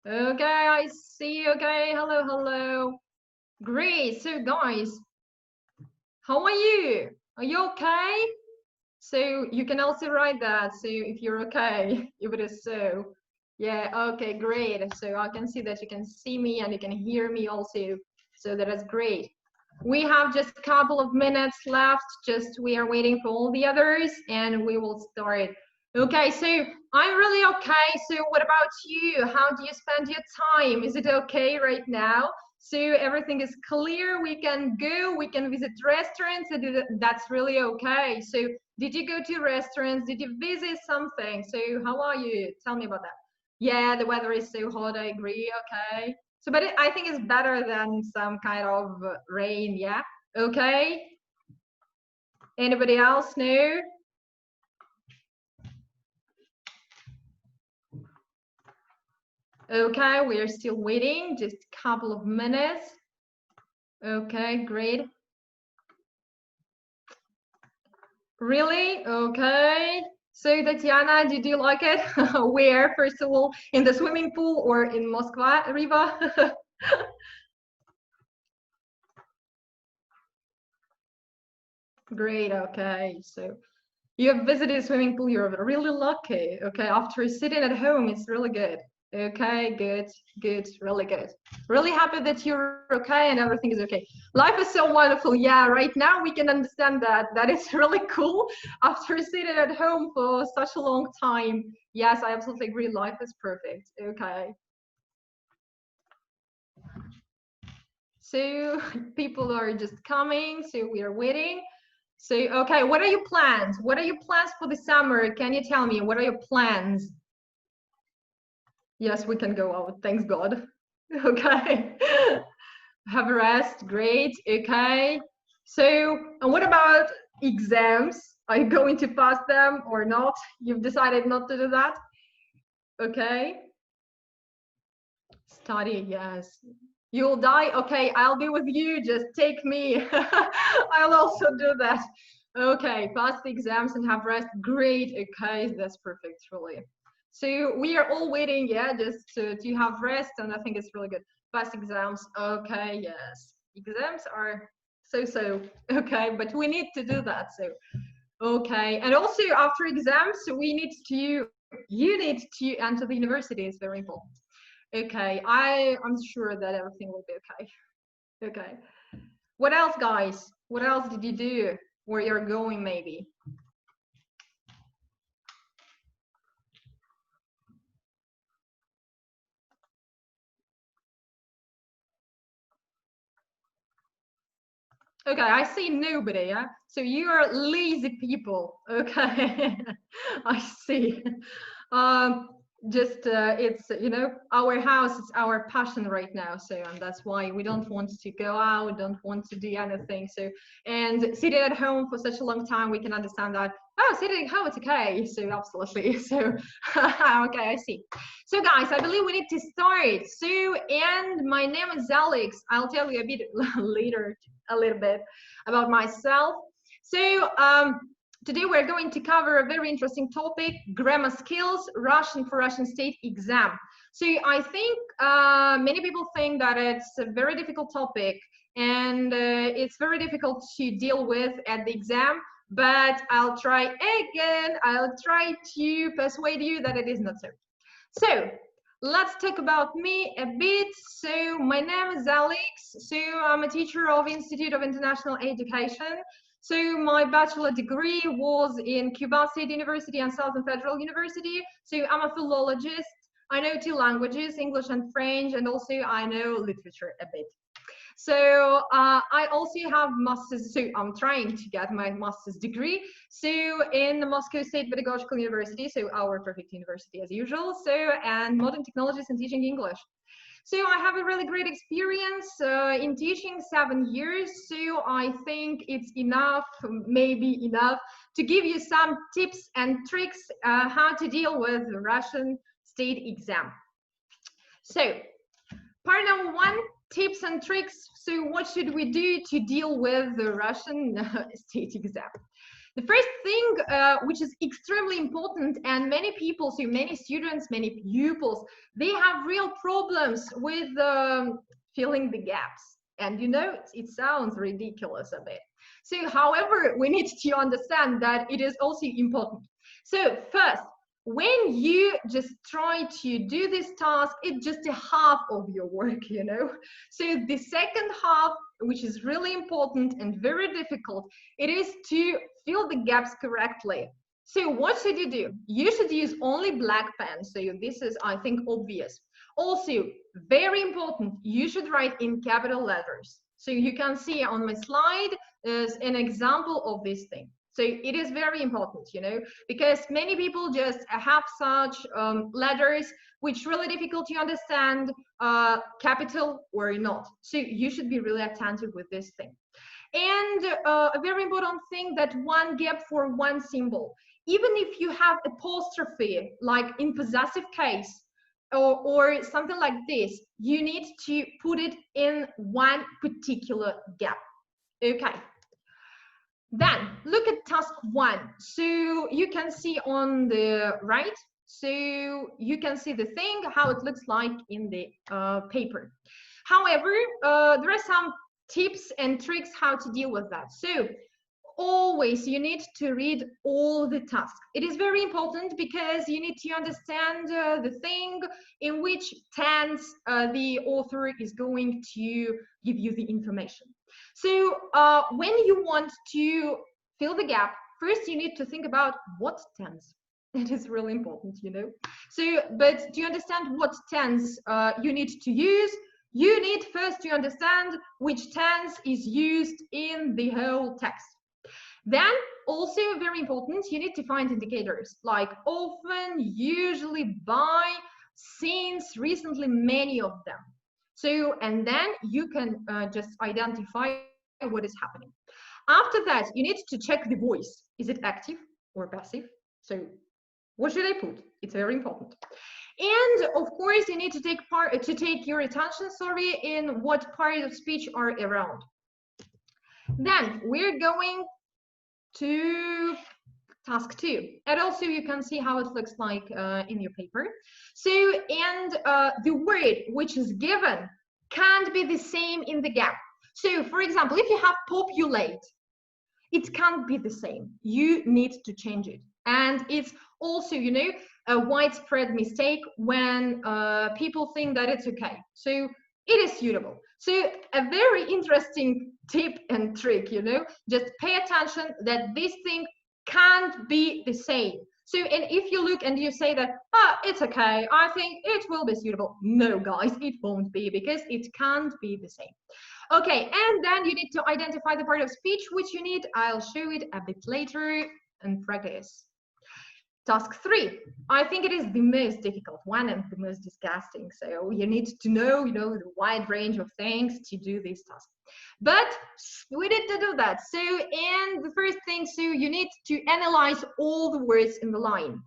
Okay, I see. Okay, hello, hello. Great. So, guys, how are you? Are you okay? So, you can also write that. So, if you're okay, if it is so. Yeah, okay, great. So, I can see that you can see me and you can hear me also. So, that is great. We have just a couple of minutes left. Just we are waiting for all the others and we will start. Okay, so I'm really okay. So what about you? How do you spend your time? Is it okay right now? So everything is clear. We can go, we can visit restaurants. That's really okay. So did you go to restaurants? Did you visit something? So how are you? Tell me about that. Yeah, the weather is so hot. I agree. Okay. So, but I think it's better than some kind of rain. Yeah. Okay. Anybody else? No. Okay, we are still waiting, just a couple of minutes. Okay, great. Really? Okay. So, Tatiana, did you like it? Where, first of all, in the swimming pool or in Moscow River? Great, okay. So, you have visited a swimming pool, you're really lucky. Okay, after sitting at home, it's really good. Okay, good, really good. Really happy that you're okay and everything is okay. Life is so wonderful. Yeah, right now we can understand that. That is really cool after sitting at home for such a long time. Yes, I absolutely agree. Life is perfect. Okay. So people are just coming, so we are waiting. So, okay, what are your plans? What are your plans for the summer? Can you tell me, what are your plans? Yes, we can go out, thanks God. Okay. Have a rest, great, okay. So, and what about exams? Are you going to pass them or not? You've decided not to do that? Okay. Study, yes. You'll die? Okay, I'll be with you, just take me. I'll also do that. Okay, pass the exams and have rest. Great, okay, that's perfect, really. So we are all waiting, yeah, just to have rest, and I think it's really good. Pass exams, okay, yes. Exams are so, okay, but we need to do that, so. Okay, and also after exams, we need to, you need to enter the university, it's very important. Okay, I'm sure that everything will be okay. Okay. What else, guys? What else did you do? Where you're going, maybe? Okay, I see nobody, yeah? So you are lazy people. Okay, I see. Um, just it's, you know, our house is our passion right now, so and that's why we don't want to go out, don't want to do anything. So, and sitting at home for such a long time, we can understand that, oh, sitting at home, it's okay. So absolutely. So okay, I see. So guys, I believe we need to start. So, and my name is Alex. I'll tell you a bit later, a little bit about myself. So today we're going to cover a very interesting topic, grammar skills, Russian for Russian state exam. So I think many people think that it's a very difficult topic and it's very difficult to deal with at the exam, but I'll try again. I'll try to persuade you that it is not so. So let's talk about me a bit. So my name is Alex. So I'm a teacher of Institute of International Education. So my bachelor degree was in Cuba State University and Southern Federal University. So I'm a philologist. I know 2 languages, English and French, and also I know literature a bit. So I also have master's, so I'm trying to get my master's degree. So in the Moscow State Pedagogical University, so our perfect university as usual, so and modern technologies and teaching English. So I have a really great experience in teaching 7 years. So I think it's enough, maybe enough, to give you some tips and tricks how to deal with the Russian state exam. So part number 1, tips and tricks. So what should we do to deal with the Russian state exam? The first thing, which is extremely important, and many people, so many students, many pupils, they have real problems with filling the gaps. And you know, it sounds ridiculous a bit. So, however, we need to understand that it is also important. So, first, when you just try to do this task, it's just a half of your work, you know. So the second half, which is really important and very difficult, it is to fill the gaps correctly. So what should you do? You should use only black pen. So this is, I think, obvious. Also, very important, you should write in capital letters. So you can see on my slide is an example of this thing. So it is very important, you know, because many people just have such letters which really difficult to understand, capital or not. So you should be really attentive with this thing. And a very important thing, that one gap for one symbol. Even if you have apostrophe, like in possessive case, or something like this, you need to put it in one particular gap. Okay. Then look at task 1. So you can see on the right, so you can see the thing, how it looks like in the paper. However, there are some tips and tricks how to deal with that. So always you need to read all the tasks. It is very important because you need to understand the thing in which tense the author is going to give you the information. So when you want to fill the gap, first you need to think about what tense. It is really important, you know. So, but to understand what tense you need to use, you need first to understand which tense is used in the whole text. Then also very important, you need to find indicators like often, usually, by, since, recently, many of them. So, and then you can just identify what is happening. After that, you need to check the voice. Is it active or passive? So what should I put? It's very important. And of course, you need to take your attention, sorry, in what parts of speech are around. Then we're going to task 2. And also you can see how it looks like in your paper. So, and the word which is given can't be the same in the gap. So, for example, if you have populate, it can't be the same. You need to change it. And it's also, you know, a widespread mistake when people think that it's okay. So it is suitable. So a very interesting tip and trick, you know, just pay attention that this thing can't be the same. So, and if you look and you say that, it's okay, I think it will be suitable. No, guys, it won't be, because it can't be the same. Okay, and then you need to identify the part of speech which you need. I'll show it a bit later and practice. Task 3, I think it is the most difficult one and the most disgusting. So you need to know, you know, the wide range of things to do this task. But we need to do that. So, and the first thing, so you need to analyze all the words in the line.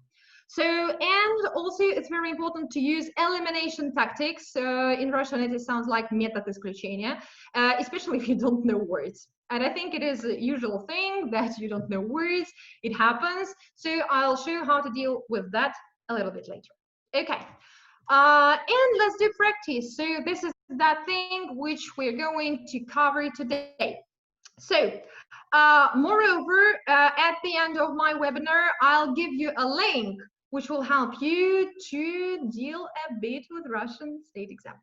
So, and also it's very important to use elimination tactics. In Russian, it sounds like метод исключения, especially if you don't know words. And I think it is a usual thing that you don't know words. It happens. So I'll show you how to deal with that a little bit later. Okay. And let's do practice. So this is that thing which we're going to cover today. So moreover, at the end of my webinar, I'll give you a link which will help you to deal a bit with Russian state exam.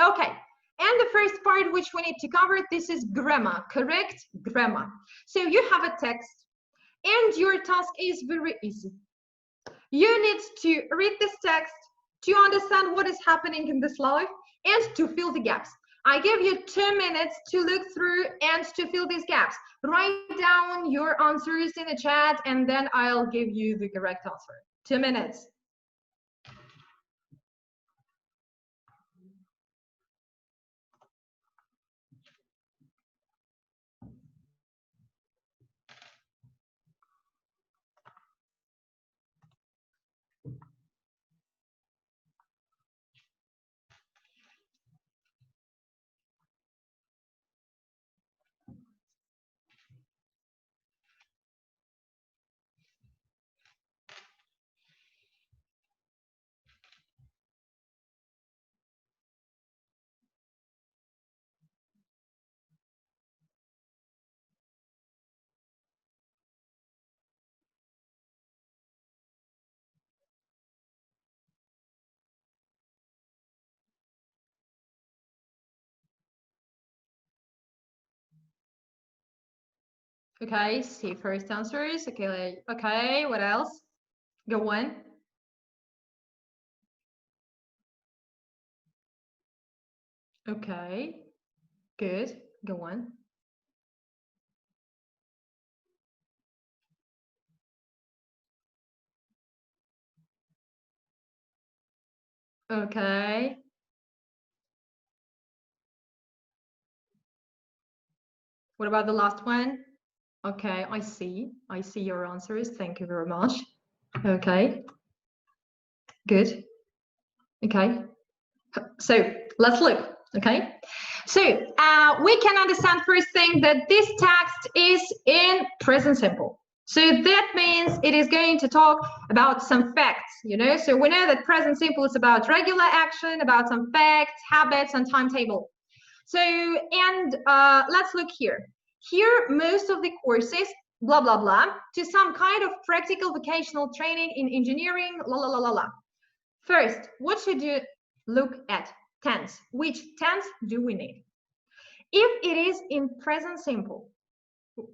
Okay. And the first part which we need to cover, this is grammar, correct grammar. So you have a text and your task is very easy. You need to read this text, to understand what is happening in the slide, and to fill the gaps. I give you 2 minutes to look through and to fill these gaps. Write down your answers in the chat and then I'll give you the correct answer. 2 minutes. Okay, see first answers. Okay, okay, what else? Go on. Okay, good. Go on. Okay. What about the last one? Okay, I see your answers. Thank you very much. Okay, good. Okay, so let's look. Okay, so we can understand first thing that this text is in present simple. So that means it is going to talk about some facts, you know. So we know that present simple is about regular action, about some facts, habits, and timetable. So, and let's look here. Here, most of the courses, blah, blah, blah, to some kind of practical vocational training in engineering, la, la, la, la, la. First, what should you look at? Tense. Which tense do we need? If it is in present simple,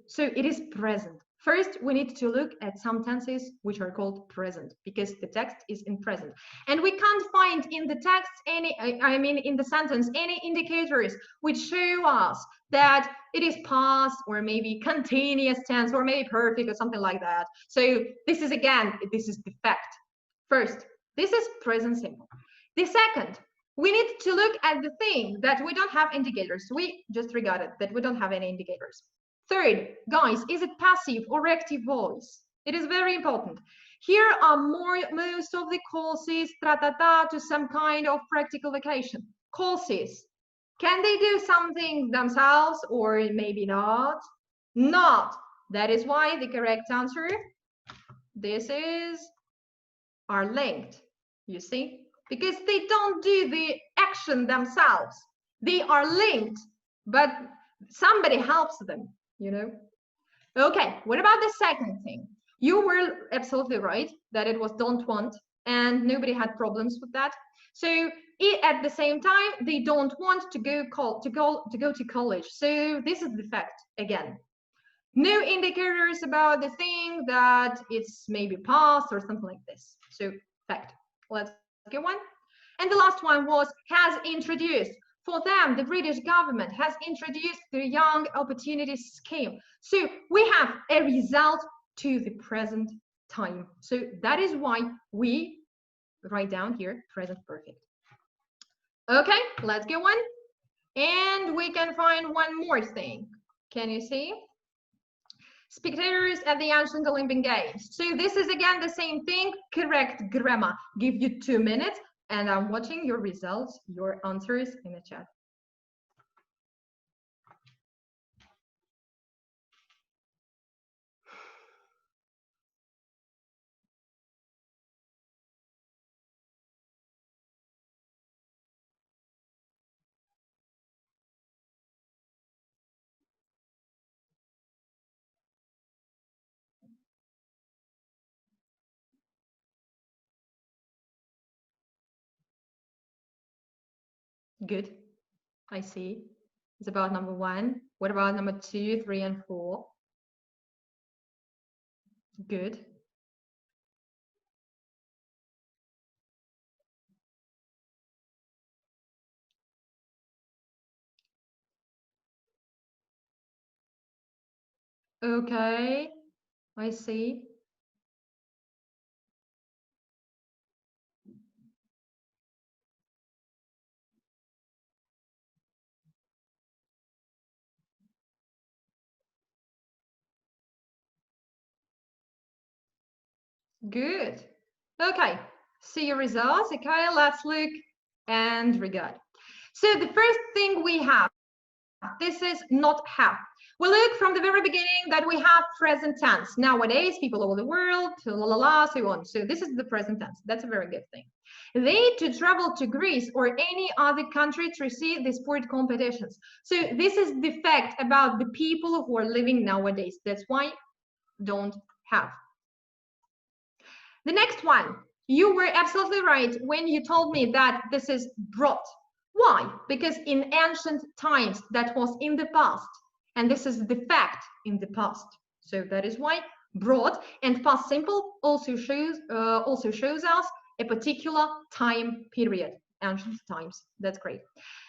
so it is present. First, we need to look at some tenses which are called present because the text is in present. And we can't find in the text any, in the sentence, any indicators which show us that it is past or maybe continuous tense or maybe perfect or something like that. So this is, again, this is the fact. First, this is present simple. The second, we need to look at the thing that we don't have indicators. We just regarded that we don't have any indicators. Third, guys, is it passive or active voice? It is very important. Here are most of the courses to some kind of practical vocation. Courses. Can they do something themselves or maybe not? Not. That is why the correct answer, this is, are linked. You see? Because they don't do the action themselves. They are linked, but somebody helps them. You know. Okay, what about the second thing? You were absolutely right that it was don't want, and nobody had problems with that. So at the same time, they don't want to go to college. So this is the fact again. No indicators about the thing that it's maybe past or something like this. So fact. Let's get one. And the last one was has introduced. For them, the British government has introduced the Young Opportunities Scheme. So we have a result to the present time. So that is why we write down here present perfect. Okay, let's get one. And we can find one more thing. Can you see? Spectators at the ancient Olympic Games. So this is again the same thing, correct grammar. Give you 2 minutes. And I'm watching your results, your answers in the chat. Good. I see. It's about number 1. What about number 2, 3, and 4? Good. Okay. I see. Good. Okay. See your results. Okay, let's look and regard. So the first thing we have, this is not have. We look from the very beginning that we have present tense. Nowadays, people all over the world, la la la, so on. So this is the present tense. That's a very good thing. They to travel to Greece or any other country to see the sport competitions. So this is the fact about the people who are living nowadays. That's why don't have. The next one, you were absolutely right when you told me that this is brought. Why? Because in ancient times, that was in the past. And this is the fact in the past. So that is why broad, and past simple also shows us a particular time period, ancient times. That's great.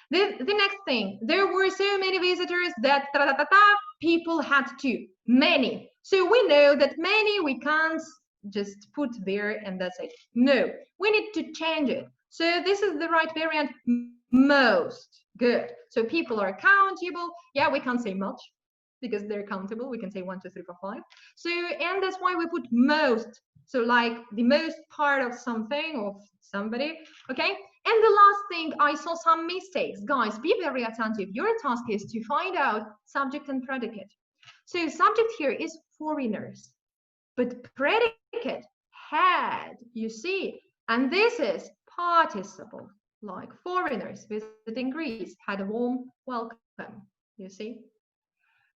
The next thing, there were so many visitors that people had to, many. So we know that many we can't just put there and that's it. No, we need to change it. So this is the right variant, most. Good. So people are countable. Yeah, we can't say much because they're countable. We can say 1, 2, 3, 4, 5. So, and that's why we put most. So like the most part of something, of somebody, okay? And the last thing, I saw some mistakes. Guys, be very attentive. Your task is to find out subject and predicate. So subject here is foreigners, but predicate had, you see, and this is participle, like foreigners visiting Greece had a warm welcome, you see.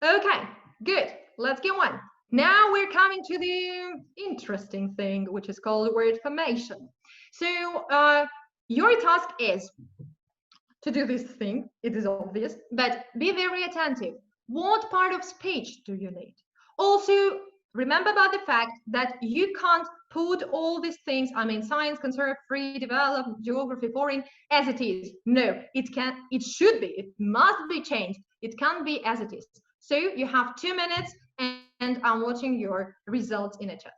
Okay, good, let's go on. Now we're coming to the interesting thing, which is called word formation. So your task is to do this thing. It is obvious, but be very attentive. What part of speech do you need? Also, remember about the fact that you can't put all these things, I mean, science, conserve, free, develop, geography, foreign, as it is. No, it should be, it must be changed. It can't be as it is. So you have 2 minutes and I'm watching your results in a chat.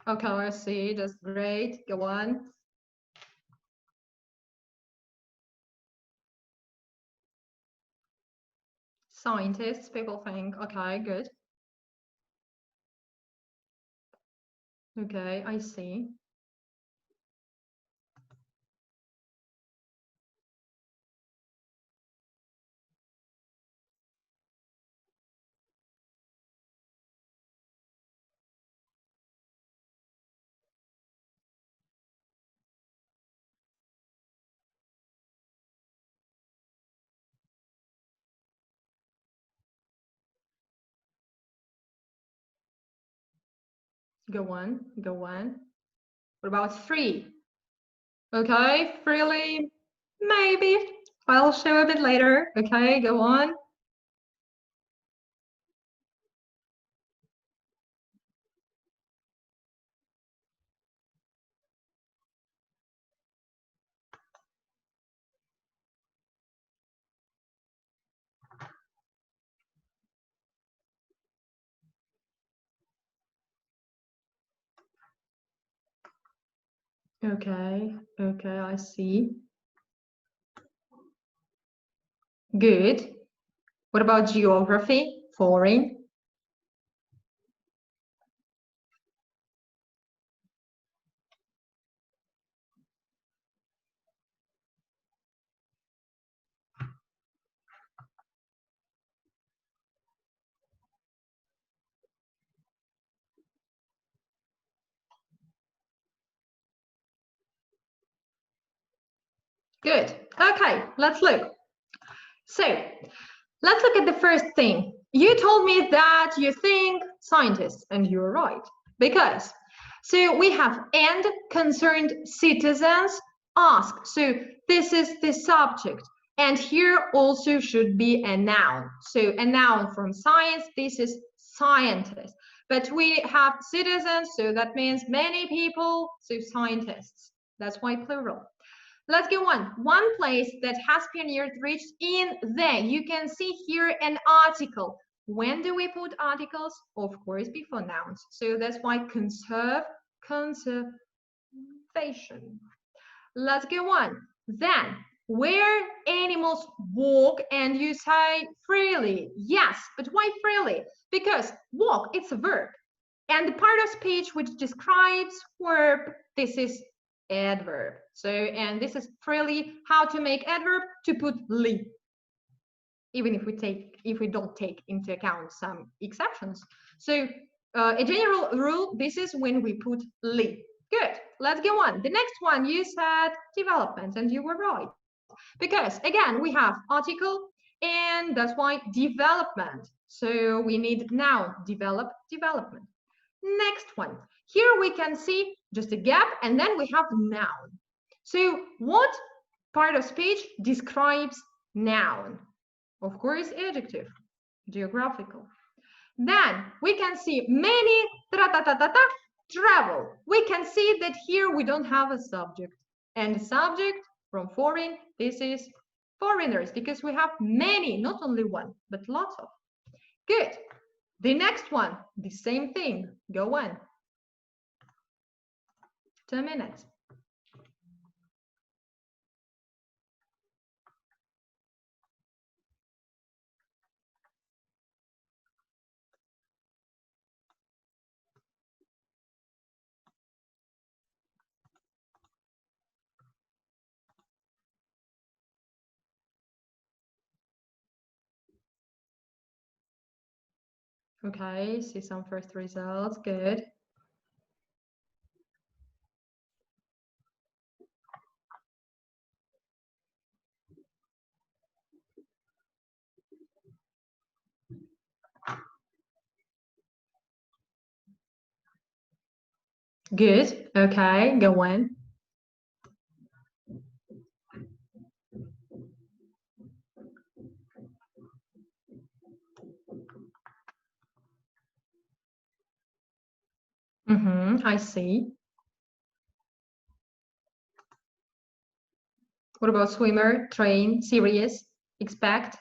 Okay, I see, that's great, go on. Scientists, people think, okay, good. Okay, I see. Go on, go on. What about 3? Okay, freely, maybe. I'll show a bit later. Okay, go on. Okay, okay, I see. Good. What about geography, foreign? Good. Okay, let's look. So let's look at the first thing. You told me that you think scientists, and you're right, because so we have and concerned citizens ask. So this is the subject, and here also should be a noun. So a noun from science, this is scientist. But we have citizens, so that means many people, so scientists. That's why plural. Let's go on. One place that has pioneered reached in the. You can see here an article. When do we put articles? Of course, before nouns. So that's why conserve, conservation. Let's go on. Then, where animals walk and you say freely. Yes, but why freely? Because walk, it's a verb. And the part of speech which describes verb, this is adverb. So, and this is freely how to make adverb, to put li. Even if we don't take into account some exceptions. So a general rule, this is when we put li. Good, let's go on. The next one, you said development, and you were right. Because again, we have article, and that's why development. So we need noun, develop, development. Next one, here we can see just a gap, and then we have noun. So what part of speech describes noun? Of course, adjective. geographical. Then we can see many travel. We can see that here we don't have a subject. And the subject from foreign, this is foreigners, because we have many, not only one, but lots of. Good. The next one, the same thing. Go on. 2 minutes. Okay, see some first results. Good. Good. Okay, go on. I see. What about swimmer, train, serious, expect?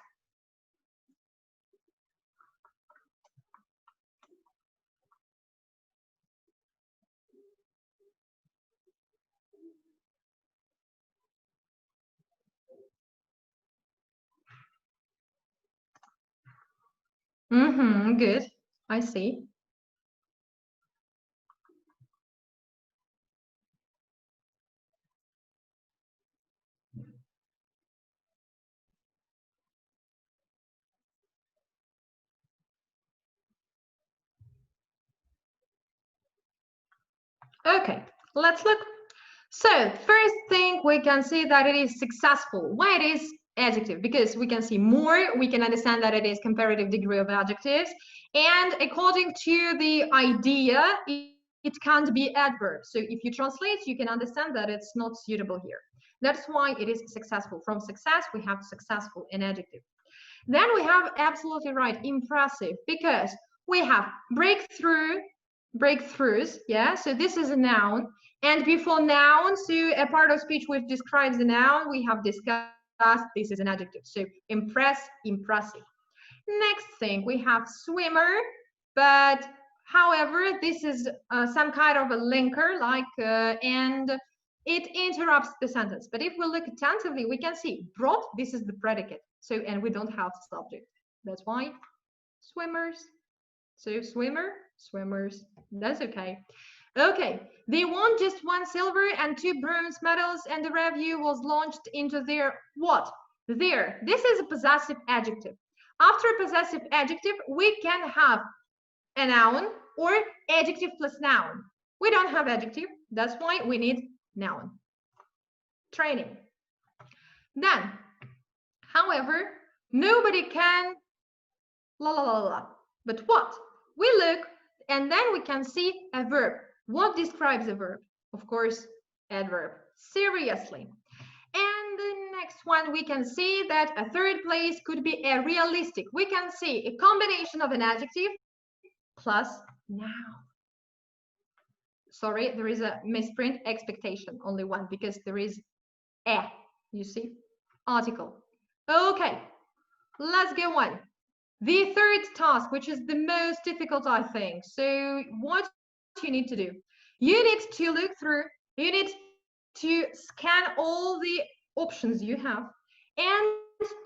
Good. I see. Okay, let's look. So first thing, we can see that it is successful. Why it is adjective? Because we can see more, we can understand that it is comparative degree of adjectives. And according to the idea, it can't be adverb. So if you translate, you can understand that it's not suitable here. That's why it is successful. From success, we have successful in adjective. Then we have absolutely right, impressive, because we have breakthroughs, yeah, so this is a noun, and before noun, so a part of speech which describes the noun, we have discussed this is an adjective, so impress, impressive. Next thing, we have swimmer, but however, this is some kind of a linker, like, and it interrupts the sentence. But if we look attentively, we can see brought, this is the predicate. So, and we don't have subject. That's why swimmers. So swimmer, swimmers, that's okay. Okay, they won just 1 silver and 2 bronze medals, and the review was launched into their what? Their. This is a possessive adjective. After a possessive adjective, we can have a noun or adjective plus noun. We don't have adjective, that's why we need noun. Training. Then, however, nobody can la la la la. But what? We look and then we can see a verb. What describes a verb? Of course, adverb. Seriously. And the next one, we can see that a third place could be a realistic. We can see a combination of an adjective plus noun. Sorry, there is a misprint, expectation, only one, because there is a, you see, article. Okay, let's go on. The third task, which is the most difficult, I think. So what you need to do? You need to look through, you need to scan all the options you have and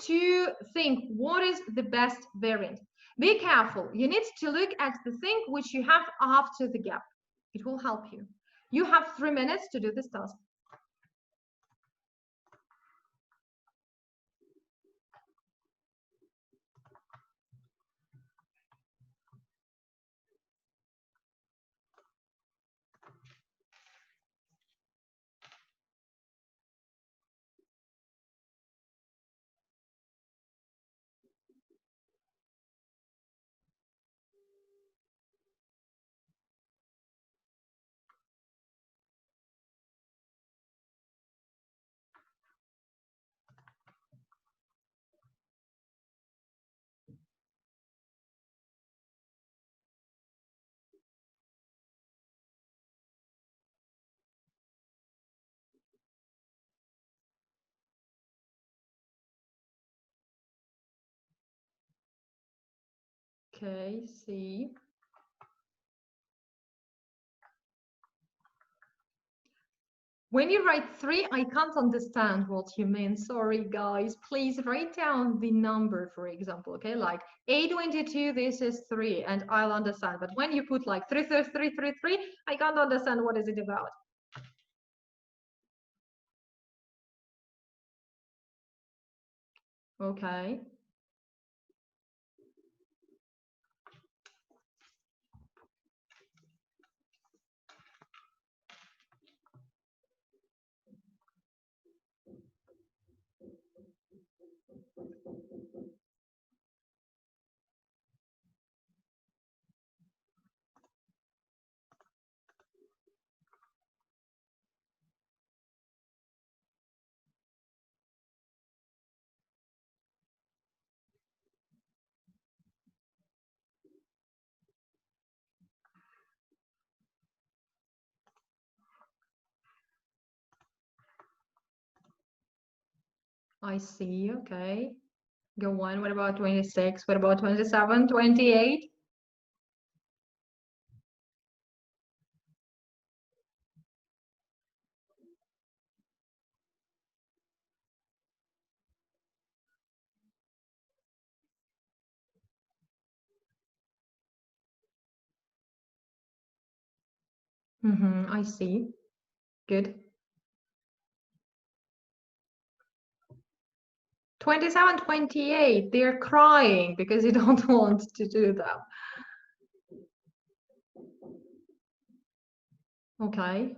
to think what is the best variant. Be careful. You need to look at the thing which you have after the gap. It will help you. You have 3 minutes to do this task. Okay, see. When you write 3, I can't understand what you mean. Sorry, guys. Please write down the number, for example, okay? Like 822, this is 3, and I'll understand. But when you put like 3, 3, 3, 3, 3, I can't understand what is it about. Okay. I see, okay. Go on, what about 26? What about 27, 28? I see. Good. 27, 28, they're crying because you don't want to do that. Okay.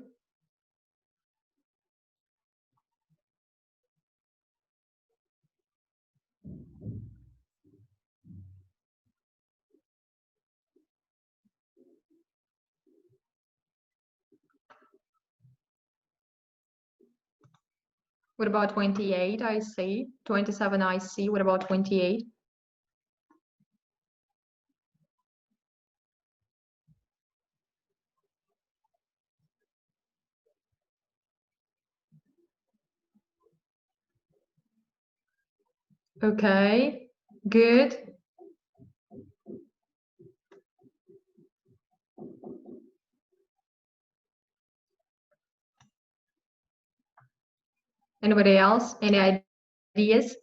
What about 28? I see. 27, I see. What about 28? Okay, good. Anybody else? Any ideas?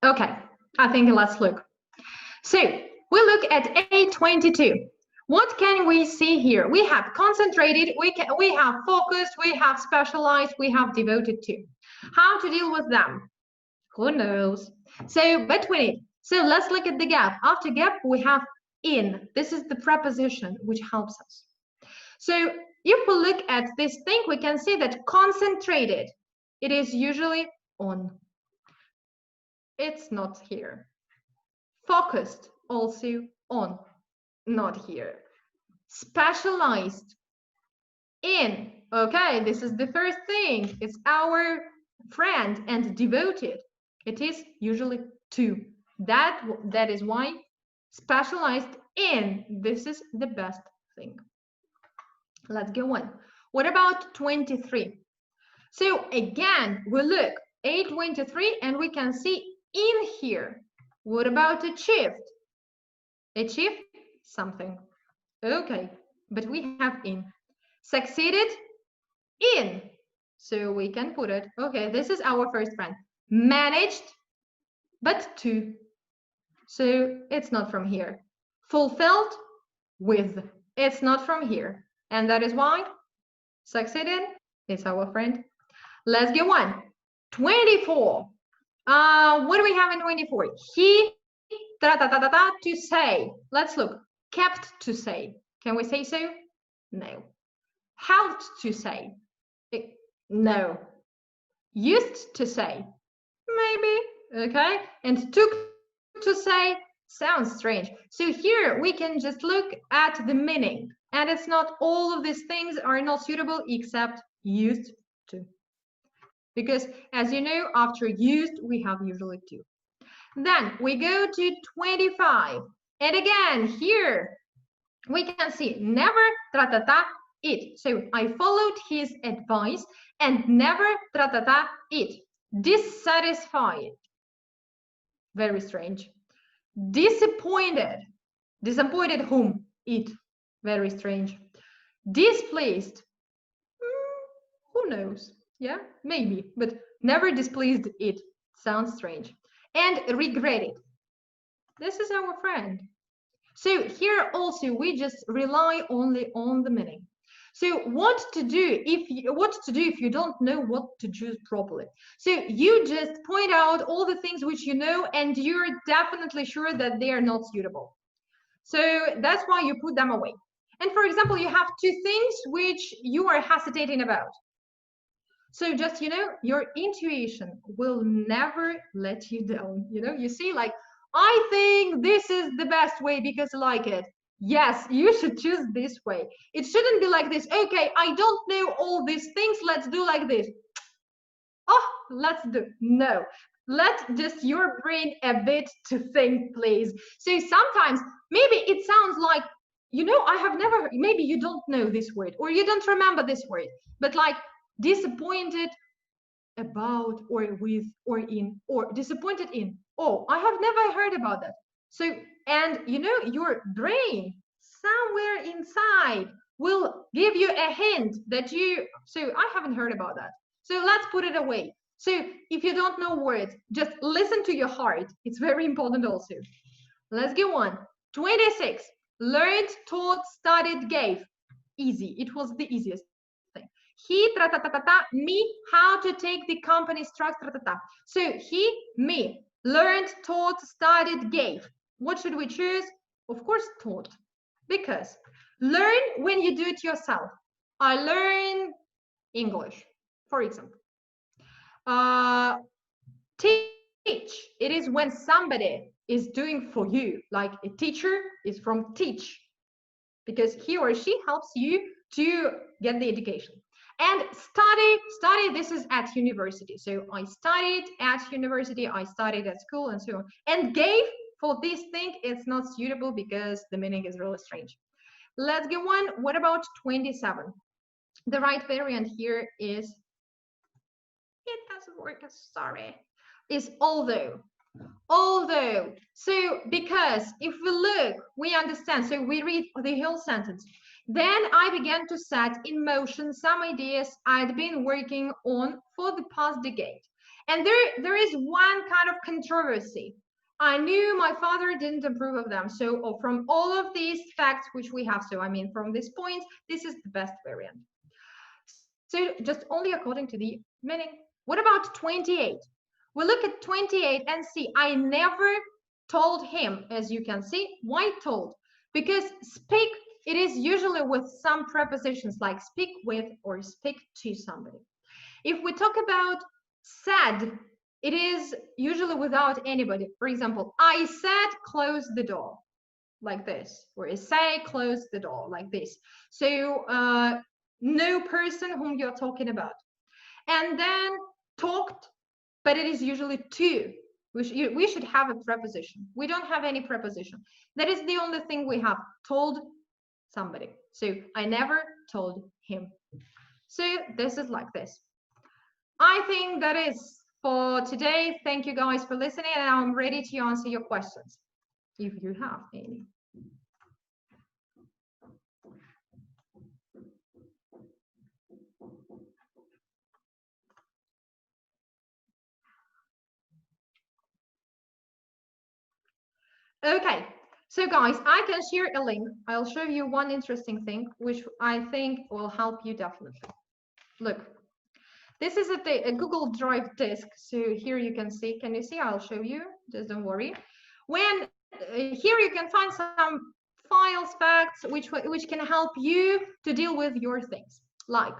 Okay, I think let's look. So we look at A22. What can we see here? We have concentrated, we have focused, we have specialized, we have devoted to. How to deal with them? Who knows? So between it. So let's look at the gap. After gap, we have in. This is the preposition which helps us. So if we look at this thing, we can see that concentrated, it is usually on. It's not here. Focused, also on, not here. Specialized, in. Okay, this is the first thing. It's our friend. And devoted, it is usually to. That is why specialized in, this is the best thing. Let's go on. What about 23? So again, we look A23 and we can see in here. What about achieved? Achieve something. Okay, but we have in. Succeeded in. So we can put it. Okay, this is our first friend. Managed, but to. So it's not from here. Fulfilled with. It's not from here. And that is why succeeded is our friend. Let's go on. 24. What do we have in 24? He, to say. Let's look. Kept to say. Can we say so? No. Helped to say. No. Used to say. Maybe. Okay. And took to say sounds strange. So here we can just look at the meaning. And it's not all of these things are not suitable except used to. Because as you know, after used, we have usually to. Then we go to 25. And again, here we can see never, it. So I followed his advice and never tratata it. Dissatisfied. Very strange. Disappointed. Disappointed whom? It. Very strange. Displeased. Who knows? Yeah, maybe, but never displeased it. Sounds strange. And regretted. This is our friend. So here also we just rely only on the meaning. So what to do if you don't know what to choose properly? So you just point out all the things which you know and you're definitely sure that they are not suitable. So that's why you put them away. And for example, you have two things which you are hesitating about. So just, your intuition will never let you down. You see, like, I think this is the best way because I like it. Yes, you should choose this way. It shouldn't be like this. Okay, I don't know all these things. Let's do like this. Oh, let's do. No, let just your brain a bit to think, please. So sometimes maybe it sounds like, I have never, maybe you don't know this word or you don't remember this word, but like disappointed about or with or in or disappointed in. Oh, I have never heard about that. So, and your brain somewhere inside will give you a hint that I haven't heard about that. So let's put it away. So if you don't know words, just listen to your heart. It's very important also. Let's go on. 26. Learned, taught, studied, gave. Easy. It was the easiest thing. He, me, how to take the company structure, So he, me, learned, taught, studied, gave. What should we choose? Of course, taught. Because learn when you do it yourself. I learn English, for example. Teach. It is when somebody is doing for you, like a teacher is from teach, because he or she helps you to get the education. And study, this is at university. So I studied at university, I studied at school and so on. And gave, for this thing, it's not suitable because the meaning is really strange. Let's go on. What about 27? The right variant here is, it doesn't work, sorry, is although. Although, so because if we look, we understand, so we read the whole sentence. Then I began to set in motion some ideas I'd been working on for the past decade. And there is one kind of controversy. I knew my father didn't approve of them. So from all of these facts which we have, so I mean from this point, this is the best variant. So just only according to the meaning. What about 28? We look at 28 and see, I never told him, as you can see. Why told? Because speak, it is usually with some prepositions like speak with or speak to somebody. If we talk about said, it is usually without anybody. For example, I said close the door, like this, or I say close the door, like this. So no person whom you're talking about. And then talked, but it is usually to. We should have a preposition. We don't have any preposition. That is the only thing we have. Told somebody. So I never told him. So this is like this. I think that is for today. Thank you guys for listening, and I'm ready to answer your questions if you have any. Okay, so guys, I can share a link. I'll show you one interesting thing, which I think will help you definitely. Look, this is a Google Drive disk. So here you can see, can you see? I'll show you, just don't worry. When here you can find some files, facts, which can help you to deal with your things. Like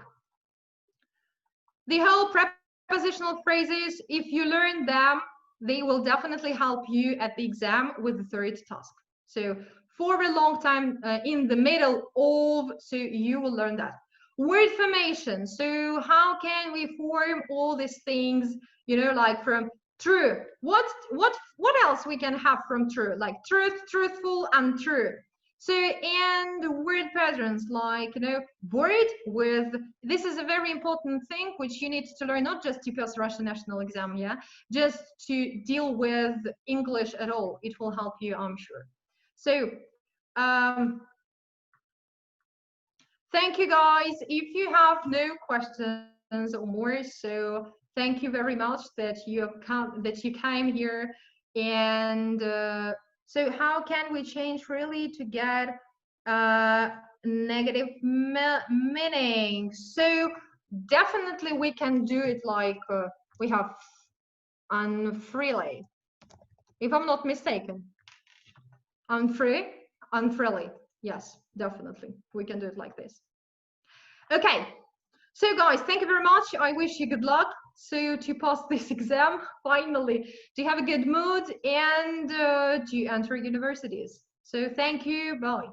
the whole prepositional phrases, if you learn them, they will definitely help you at the exam with the third task. So for a long time in the middle of, so you will learn that. Word formation. So how can we form all these things, like from true. What else we can have from true? Like truth, truthful, and true. So, and word patterns, like, you know, word with, this is a very important thing which you need to learn, not just to pass Russian national exam, yeah, just to deal with English at all. It will help you, I'm sure. So, thank you guys. If you have no questions or more, so thank you very much that you came here. And so how can we change really to get negative meaning? So definitely we can do it like we have unfreely, if I'm not mistaken. Unfreely. Yes, definitely. We can do it like this. Okay. So guys, thank you very much. I wish you good luck. So to pass this exam, finally, to have a good mood and to enter universities. So thank you. Bye.